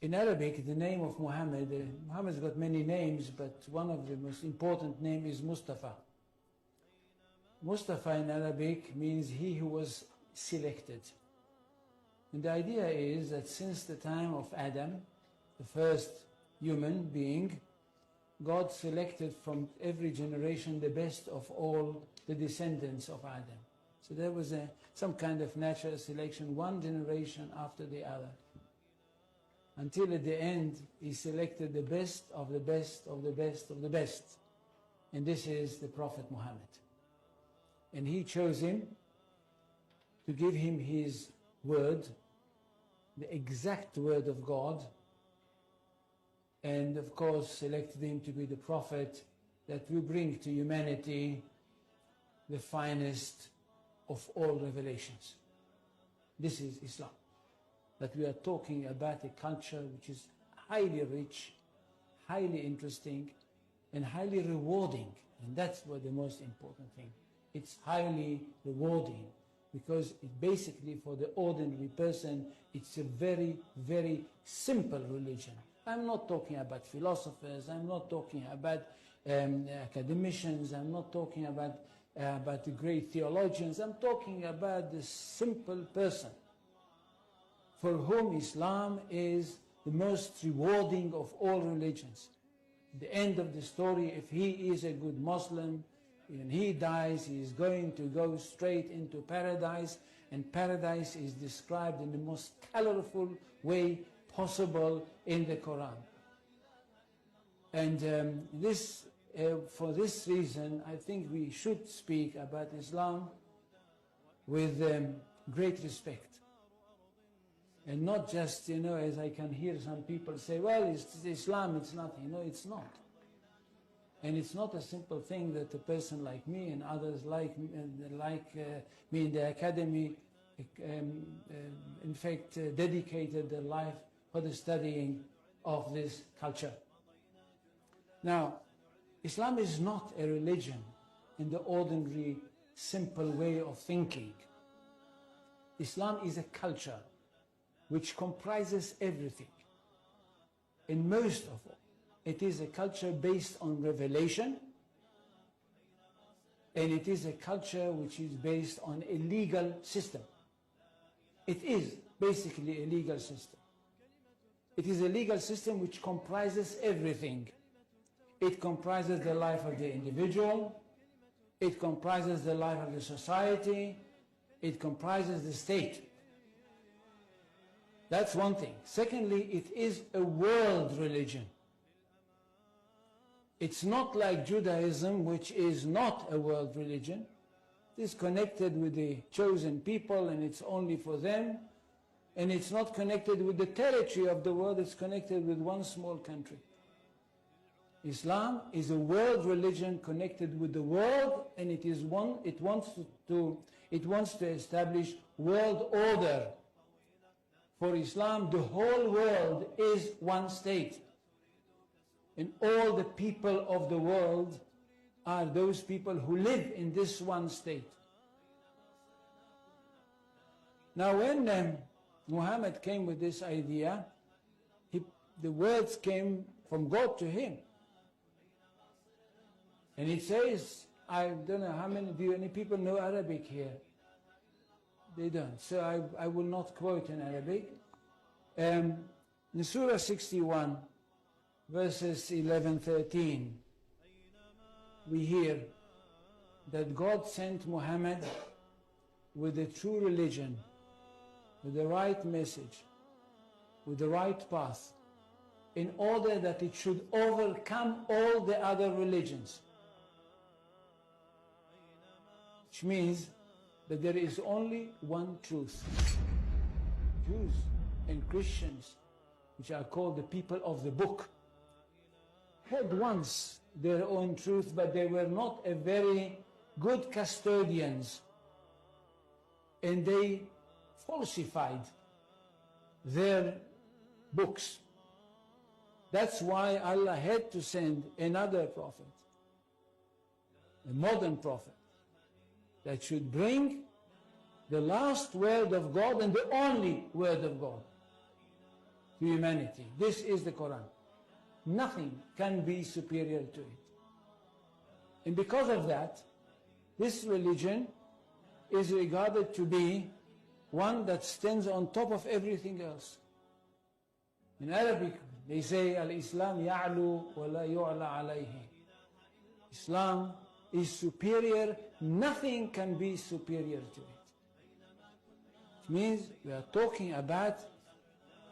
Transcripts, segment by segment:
In Arabic, the name of Muhammad, Muhammad's got many names, but one of the most important names is Mustafa. Mustafa in Arabic means he who was selected. And the idea is that since the time of Adam, the first human being, God selected from every generation the best of all the descendants of Adam. So there was some kind of natural selection, one generation after the other. Until at the end, he selected the best of the best of the best of the best. And this is the Prophet Muhammad. And he chose him to give him his word, the exact word of God, and of course selected him to be the prophet that will bring to humanity the finest of all revelations. This is Islam. That we are talking about a culture which is highly rich, highly interesting, and highly rewarding. And that's what the most important thing. It's highly rewarding because it basically, for the ordinary person, it's a very, very simple religion. I'm not talking about philosophers, I'm not talking about academicians, I'm not talking about the great theologians, I'm talking about the simple person for whom Islam is the most rewarding of all religions. At the end of the story, if he is a good Muslim, when he dies, he is going to go straight into paradise, and paradise is described in the most colorful way possible in the Quran. And for this reason, I think we should speak about Islam with great respect. And not just, as I can hear some people say, well, it's Islam, it's nothing. No, it's not. And it's not a simple thing that a person like me and others like me in the academy, in fact, dedicated their life for the studying of this culture. Now, Islam is not a religion in the ordinary, simple way of thinking. Islam is a culture which comprises everything. And most of all, it is a culture based on revelation, and it is a culture which is based on a legal system. It is basically a legal system. It is a legal system which comprises everything. It comprises the life of the individual, it comprises the life of the society, it comprises the state. That's one thing. Secondly, it is a world religion. It's not like Judaism, which is not a world religion. It is connected with the chosen people and it's only for them. And it's not connected with the territory of the world, it's connected with one small country. Islam is a world religion connected with the world, and it wants to establish world order. For Islam, the whole world is one state. And all the people of the world are those people who live in this one state. Now when Muhammad came with this idea, the words came from God to him. And it says, I don't know how many, do any people know Arabic here? They don't. So I will not quote in Arabic. In Surah 61, verses 11-13, we hear that God sent Muhammad with the true religion, with the right message, with the right path, in order that it should overcome all the other religions. Which means that there is only one truth. Jews and Christians, which are called the people of the book, had once their own truth, but they were not a very good custodians, and they falsified their books. That's why Allah had to send another prophet, a modern prophet, that should bring the last word of God and the only word of God. to humanity. This is the Quran. Nothing can be superior to it. And because of that, this religion is regarded to be one that stands on top of everything else. In Arabic, they say, Al-Islam ya'lu wa la yu'la alayhi. Islam is superior, nothing can be superior to it. It means we are talking about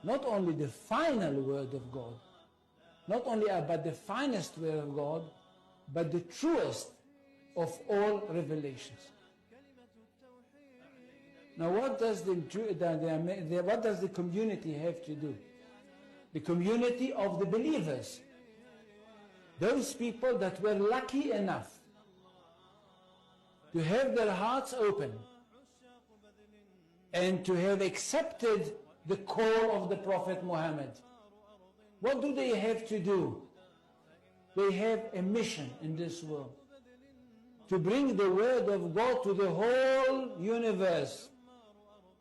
not only the final word of God, not only about the finest word of God, but the truest of all revelations. Now what does the community have to do? The community of the believers. Those people that were lucky enough to have their hearts open and to have accepted the call of the Prophet Muhammad. What do they have to do? They have a mission in this world, to bring the word of God to the whole universe,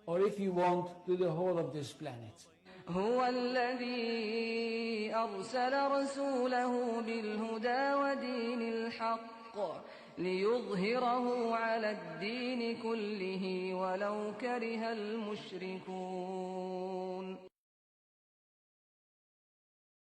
or if you want, to the whole of this planet. هو الذي أرسل رسوله بالهدى ودين الحق ليظهره على الدين كله ولو كره المشركون